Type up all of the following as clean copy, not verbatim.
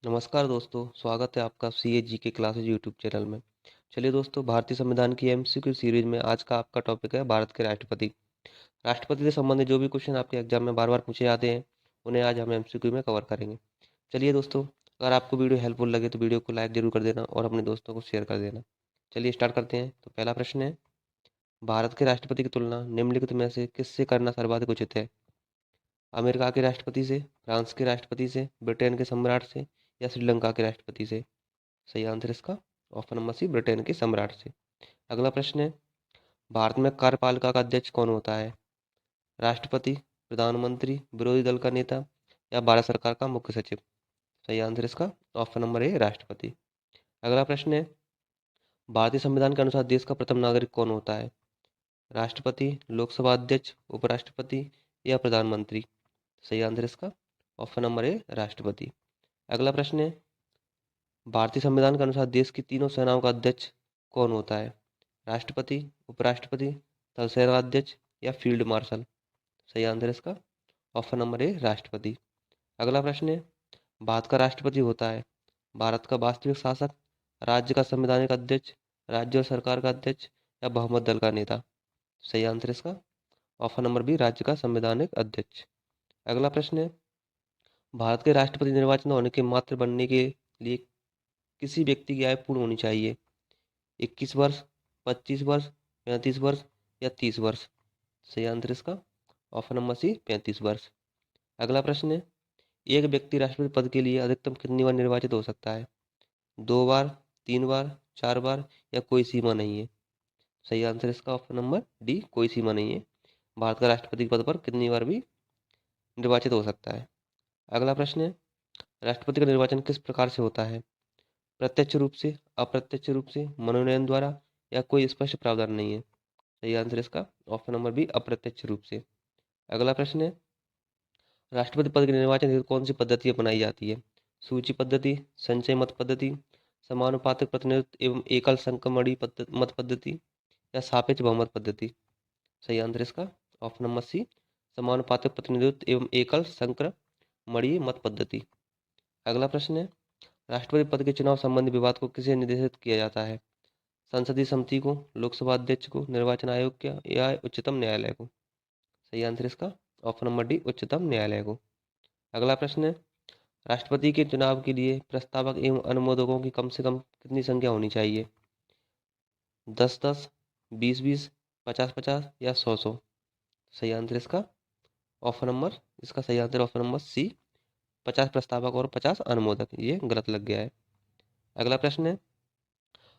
नमस्कार दोस्तों, स्वागत है आपका CA GK classes YouTube channel में। चलिए दोस्तों, भारतीय संविधान की एमसीक्यू सीरीज में आज का आपका टॉपिक है भारत के राष्ट्रपति। राष्ट्रपति से संबंधित जो भी क्वेश्चन आपके एग्जाम में बार बार पूछे जाते हैं, उन्हें आज हम एमसीक्यू में कवर करेंगे। चलिए दोस्तों, अगर आपको वीडियो हेल्पफुल लगे तो वीडियो को लाइक जरूर कर देना और अपने दोस्तों को शेयर कर देना। चलिए स्टार्ट करते हैं। तो पहला प्रश्न है, भारत के राष्ट्रपति की तुलना निम्नलिखित में से किससे करना सर्वाधिक उचित है? अमेरिका के राष्ट्रपति से, फ्रांस के राष्ट्रपति से, ब्रिटेन के सम्राट से या श्रीलंका के राष्ट्रपति से? सही आंसर इसका ऑप्शन नंबर सी, ब्रिटेन के सम्राट से। अगला प्रश्न है, भारत में कार्यपालिका का अध्यक्ष कौन होता है? राष्ट्रपति, प्रधानमंत्री, विरोधी दल का नेता या भारत सरकार का मुख्य सचिव? सही आंसर इसका ऑप्शन नंबर ए, राष्ट्रपति। अगला प्रश्न है, भारतीय संविधान के अनुसार देश का प्रथम नागरिक कौन होता है? राष्ट्रपति, लोकसभा अध्यक्ष, उपराष्ट्रपति या प्रधानमंत्री? सही आंसर इसका ऑप्शन नंबर ए, राष्ट्रपति। अगला प्रश्न है, भारतीय संविधान के अनुसार देश की तीनों सेनाओं का अध्यक्ष कौन होता है? राष्ट्रपति, उपराष्ट्रपति, थल सेनाध्यक्ष या फील्ड मार्शल? सही आंसर इसका ऑप्शन नंबर ए, राष्ट्रपति। अगला प्रश्न है, भारत का राष्ट्रपति होता है भारत का वास्तविक शासक, राज्य का संवैधानिक अध्यक्ष, राज्य और सरकार का अध्यक्ष या बहुमत दल का नेता? सही आंसर इसका ऑप्शन नंबर बी, राज्य का संवैधानिक अध्यक्ष। अगला प्रश्न है, भारत के राष्ट्रपति निर्वाचन होने के मात्र बनने के लिए किसी व्यक्ति की आयु पूर्ण होनी चाहिए? 21 वर्ष, 25 वर्ष, 35 वर्ष या 30 वर्ष? सही आंसर इसका ऑप्शन नंबर सी, 35 वर्ष। अगला प्रश्न है, एक व्यक्ति राष्ट्रपति पद के लिए अधिकतम कितनी बार निर्वाचित हो सकता है? 2 बार, 3 बार, 4 बार या कोई सीमा नहीं है? सही आंसर इसका ऑप्शन नंबर डी, कोई सीमा नहीं है। भारत का राष्ट्रपति पद पर कितनी बार भी निर्वाचित हो सकता है। अगला प्रश्न है, राष्ट्रपति का निर्वाचन किस प्रकार से होता है? प्रत्यक्ष रूप से, अप्रत्यक्ष रूप से, मनोनयन द्वारा या कोई स्पष्ट प्रावधान नहीं है? सही आंसर इसका ऑप्शन नंबर बी, अप्रत्यक्ष रूप से। अगला प्रश्न है, राष्ट्रपति पद के निर्वाचन हेतु कौन सी पद्धति अपनाई जाती है? सूची पद्धति, संचय मत पद्धति, समानुपातिक प्रतिनिधित्व एवं एकल संक्रमणीय मत पद्धति या सापेक्ष बहुमत पद्धति? सही आंसर इसका ऑप्शन नंबर सी, समानुपातिक प्रतिनिधित्व एवं एकल संक्रमणीय मत पद्धति। अगला प्रश्न है, राष्ट्रपति पद के चुनाव संबंधी विवाद को किसे निर्देशित किया जाता है? संसदीय समिति को, लोकसभा अध्यक्ष को, निर्वाचन आयोग को या उच्चतम न्यायालय को? सही आंसर इसका ऑप्शन नंबर डी, उच्चतम न्यायालय को। अगला प्रश्न है, राष्ट्रपति के चुनाव के लिए प्रस्तावक एवं अनुमोदकों की कम से कम कितनी संख्या होनी चाहिए? 10-10, 20-20, 50-50 या 100-100? सही आंसर इसका ऑप्शन नंबर इसका सही आंसर ऑप्शन नंबर सी, 50 प्रस्तावक और 50 अनुमोदक। ये गलत लग गया है। अगला प्रश्न है,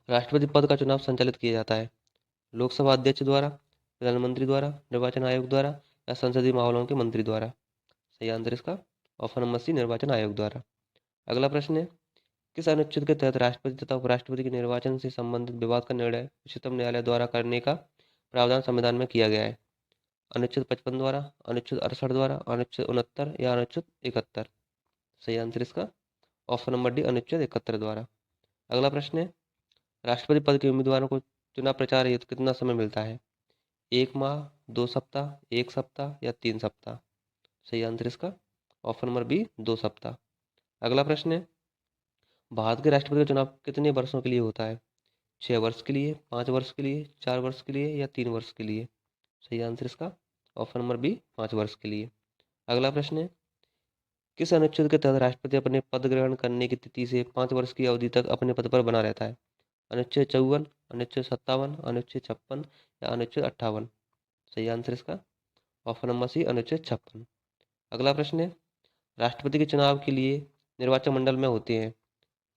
राष्ट्रपति पद का चुनाव संचालित किया जाता है लोकसभा अध्यक्ष द्वारा, प्रधानमंत्री द्वारा, निर्वाचन आयोग द्वारा या संसदीय मामलों के मंत्री द्वारा? सही आंसर इसका ऑप्शन नंबर सी, निर्वाचन आयोग द्वारा। अगला प्रश्न है, किस अनुच्छेद के तहत राष्ट्रपति तथा उपराष्ट्रपति के निर्वाचन से संबंधित विवाद का निर्णय उच्चतम न्यायालय द्वारा करने का प्रावधान संविधान में किया गया है? अनुच्छेद 55 द्वारा, अनुच्छेद 68 द्वारा, अनुच्छेद 69 या अनुच्छेद 71? सही आंसर इसका ऑप्शन नंबर डी, अनुच्छेद 71 द्वारा। अगला प्रश्न है, राष्ट्रपति पद के उम्मीदवारों को चुनाव प्रचार हेतु कितना समय मिलता है? 1 माह, 2 सप्ताह, 1 सप्ताह या 3 सप्ताह? सही आंसर इसका ऑप्शन नंबर बी, 2 सप्ताह। अगला प्रश्न है, भारत के राष्ट्रपति का चुनाव कितने वर्षों के लिए होता है? 6 वर्ष के लिए, 5 वर्ष के लिए, 4 वर्ष के लिए या 3 वर्ष के लिए? सही आंसर इसका ऑप्शन नंबर बी, 5 वर्ष के लिए। अगला प्रश्न है, किस अनुच्छेद के तहत राष्ट्रपति अपने पद ग्रहण करने की तिथि से 5 वर्ष की अवधि तक अपने पद पर बना रहता है? अनुच्छेद 54, अनुच्छेद 57, अनुच्छेद 56 या अनुच्छेद 58? सही आंसर इसका ऑप्शन नंबर सी, अनुच्छेद 56। अगला प्रश्न है, राष्ट्रपति के चुनाव के लिए निर्वाचन मंडल में होते हैं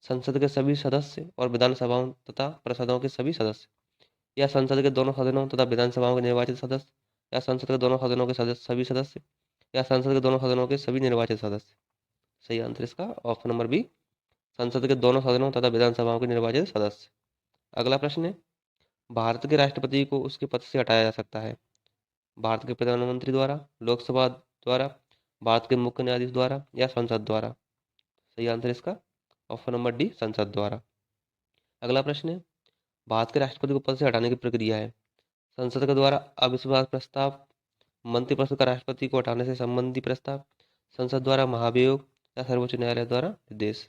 संसद के सभी सदस्य और विधानसभाओं तथा परिषदों के सभी सदस्य, या संसद के दोनों सदनों तथा विधानसभाओं के निर्वाचित सदस्य, या संसद के दोनों सदनों के सदस्य सभी सदस्य, या संसद के दोनों सदनों के सभी निर्वाचित सदस्य? सही आंसर इसका ऑप्शन नंबर बी, संसद के दोनों सदनों तथा विधानसभाओं के निर्वाचित सदस्य। अगला प्रश्न है, भारत के राष्ट्रपति को उसके पद से हटाया जा सकता है भारत के प्रधानमंत्री द्वारा, लोकसभा द्वारा, भारत के मुख्य न्यायाधीश द्वारा या संसद द्वारा? सही आंसर इसका ऑप्शन नंबर डी, संसद द्वारा। अगला प्रश्न है, भारत के राष्ट्रपति को पद से हटाने की प्रक्रिया है संसद के द्वारा अविश्वास प्रस्ताव, मंत्रिपरिषद का राष्ट्रपति को हटाने से संबंधी प्रस्ताव, संसद द्वारा महाभियोग या सर्वोच्च न्यायालय द्वारा निर्देश?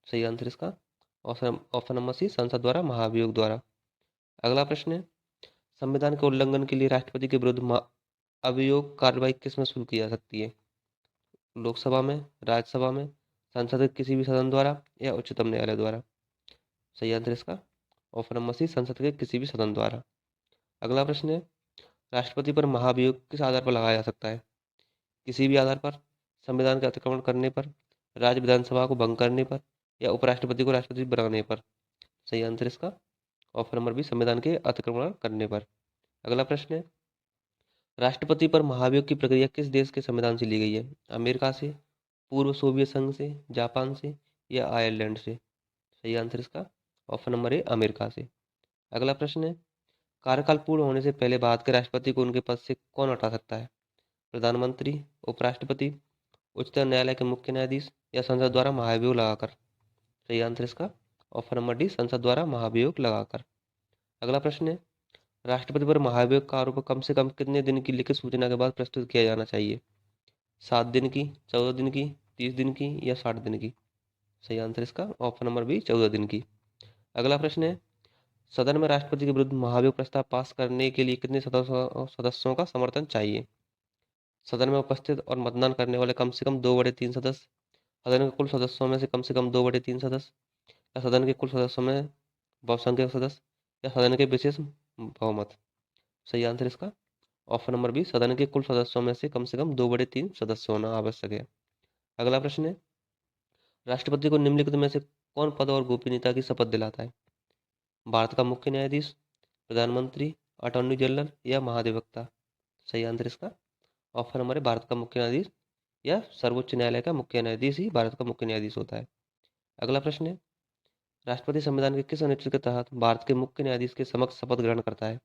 सही आंसर इसका ऑप्शन नंबर सी, संसद द्वारा, महाभियोग द्वारा। अगला प्रश्न है, संविधान के उल्लंघन के लिए राष्ट्रपति के विरुद्ध अभियोग कार्रवाई किसमें शुरू की जा सकती है? लोकसभा में, राज्यसभा में, संसद के किसी भी सदन द्वारा या उच्चतम न्यायालय द्वारा? सही आंसर इसका ऑप्शन नंबर सी, संसद के किसी भी सदन द्वारा। अगला प्रश्न है, राष्ट्रपति पर महाभियोग किस आधार पर लगाया जा सकता है? किसी भी आधार पर, संविधान का अतिक्रमण करने पर, राज्य विधानसभा को भंग करने पर या उपराष्ट्रपति को राष्ट्रपति बनाने पर? सही आंसर इसका ऑप्शन नंबर बी, संविधान के अतिक्रमण करने पर। अगला प्रश्न है, राष्ट्रपति पर महाभियोग की प्रक्रिया किस देश के संविधान से ली गई है? अमेरिका से, पूर्व सोवियत संघ से, जापान से या आयरलैंड से? सही आंसर इसका ऑप्शन नंबर ए, अमेरिका से। अगला प्रश्न है, कार्यकाल पूर्ण होने से पहले भारत के राष्ट्रपति को उनके पद से कौन हटा सकता है? प्रधानमंत्री, उपराष्ट्रपति, उच्चतम न्यायालय के मुख्य न्यायाधीश या संसद द्वारा महाभियोग लगाकर? सही आंसर इसका ऑप्शन नंबर डी, संसद द्वारा महाभियोग लगाकर। अगला प्रश्न है, राष्ट्रपति पर महाभियोग का आरोप कम से कम कितने दिन की लिखित सूचना के बाद प्रस्तुत किया जाना चाहिए? 7 दिन की, 14 दिन की, 30 दिन की या 60 दिन की? सही आंसर इसका ऑप्शन नंबर बी, 14 दिन की। अगला प्रश्न है, सदन में राष्ट्रपति के विरुद्ध महाभियोग प्रस्ताव पास करने के लिए कितने सदस्यों का समर्थन चाहिए? सदन में उपस्थित और मतदान करने वाले कम से कम 2/3 सदस्य, सदन के कुल सदस्यों में से कम 2/3 सदस्य, या सदन के कुल सदस्यों में बहुसंख्यक सदस्य, या सदन के विशेष बहुमत? सही आंसर इसका ऑप्शन नंबर बी, सदन के कुल सदस्यों में से कम 2/3 सदस्य होना आवश्यक है। अगला प्रश्न है, राष्ट्रपति को निम्नलिखित में से कौन पद और गोपनीयता की शपथ दिलाता है? भारत का मुख्य न्यायाधीश, प्रधानमंत्री, अटॉर्नी जनरल या महाधिवक्ता? सही आंसर इसका ऑप्शन नंबर है, भारत का मुख्य न्यायाधीश या सर्वोच्च न्यायालय का मुख्य न्यायाधीश ही भारत का मुख्य न्यायाधीश होता है। अगला प्रश्न है, राष्ट्रपति संविधान के किस अनुच्छेद के तहत भारत के मुख्य न्यायाधीश के समक्ष शपथ ग्रहण करता है?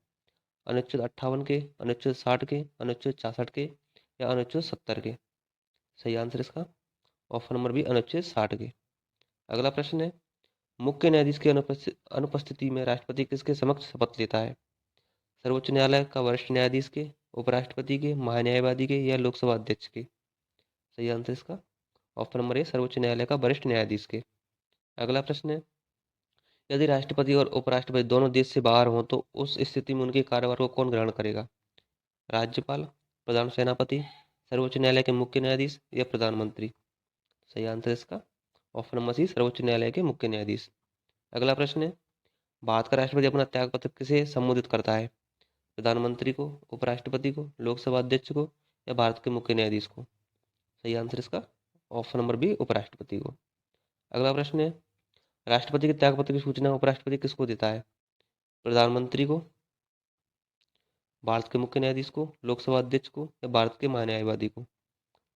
अनुच्छेद 58 के, अनुच्छेद 60 के, अनुच्छेद 66 के या अनुच्छेद 70 के? सही आंसर इसका ऑप्शन नंबर बी, अनुच्छेद 60 के। अगला प्रश्न है, मुख्य न्यायाधीश की अनुपस्थिति में राष्ट्रपति किसके समक्ष शपथ लेता है? सर्वोच्च न्यायालय का वरिष्ठ न्यायाधीश के, उपराष्ट्रपति के, महान्यायवादी के या लोकसभा अध्यक्ष के? सही आंसर इसका ऑप्शन नंबर ए, सर्वोच्च न्यायालय का वरिष्ठ न्यायाधीश के। अगला प्रश्न है, यदि राष्ट्रपति और उपराष्ट्रपति दोनों देश से बाहर हों तो उस स्थिति में उनके कार्यभार को कौन ग्रहण करेगा? राज्यपाल, प्रधान सेनापति, सर्वोच्च न्यायालय के मुख्य न्यायाधीश या प्रधानमंत्री? सही आंसर इसका ऑप्शन नंबर सी, सर्वोच्च न्यायालय के मुख्य न्यायाधीश। अगला प्रश्न है, भारत का राष्ट्रपति अपना त्यागपत्र किसे संबोधित करता है? प्रधानमंत्री को, उपराष्ट्रपति को, लोकसभा अध्यक्ष को या भारत के मुख्य न्यायाधीश को? सही आंसर इसका ऑप्शन नंबर बी, उपराष्ट्रपति को। अगला प्रश्न है, राष्ट्रपति के त्यागपत्र की सूचना उपराष्ट्रपति किसको देता है? प्रधानमंत्री को, भारत के मुख्य न्यायाधीश को, लोकसभा अध्यक्ष को या भारत के महान्यायवादी को?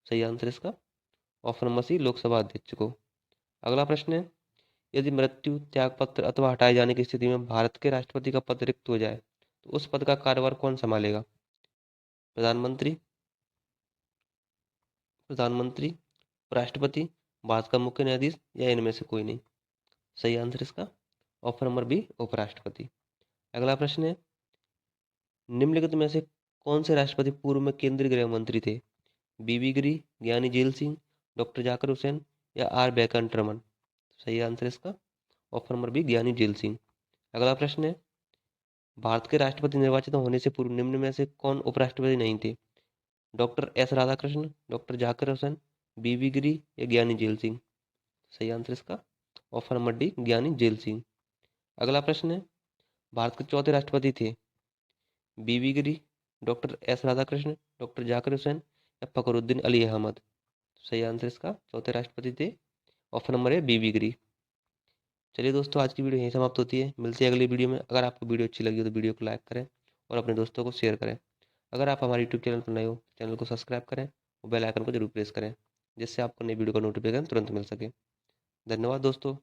सही आंसर इसका ऑप्शन नंबर सी, लोकसभा अध्यक्ष को। अगला प्रश्न है, यदि मृत्यु, त्यागपत्र अथवा हटाए जाने की स्थिति में भारत के राष्ट्रपति का पद रिक्त हो जाए तो उस पद का कार्यभार कौन संभालेगा? प्रधानमंत्री, उपराष्ट्रपति, भारत का मुख्य न्यायाधीश या इनमें से कोई नहीं? सही आंसर इसका ऑप्शन नंबर बी, उपराष्ट्रपति। अगला प्रश्न है, निम्नलिखित में से कौन से राष्ट्रपति पूर्व में केंद्रीय गृह मंत्री थे? बीबी गिरी, ज्ञानी जेल सिंह, डॉक्टर जाकिर हुसैन या आर वेंकट रमन? सही आंसर इसका ऑप्शन नंबर बी, ज्ञानी जेल सिंह। अगला प्रश्न है, भारत के राष्ट्रपति निर्वाचित होने से पूर्व निम्न में से कौन उपराष्ट्रपति नहीं थे? Doctor S Radhakrishnan, doctor Zakir Hussain, V V Giri या ज्ञानी जेल सिंह? सही आंसर इसका option number D, Giani Zail Singh. अगला प्रश्न है, भारत के चौथे राष्ट्रपति थे V V Giri, doctor S Radhakrishnan, doctor Zakir Hussain या फखरुद्दीन अली अहमद? सही आंसर इसका चौथे राष्ट्रपति थे ऑप्शन नंबर है, बीबी गिरी। चलिए दोस्तों, आज की वीडियो यहीं समाप्त होती है। मिलते हैं अगली वीडियो में। अगर आपको वीडियो अच्छी लगी हो तो वीडियो को लाइक करें और अपने दोस्तों को शेयर करें। अगर आप हमारे यूट्यूब चैनल पर नए हो, चैनल को सब्सक्राइब करें और बेल आइकन को जरूर प्रेस करें, जिससे आपको नई वीडियो का नोटिफिकेशन तुरंत मिल सके। धन्यवाद दोस्तों।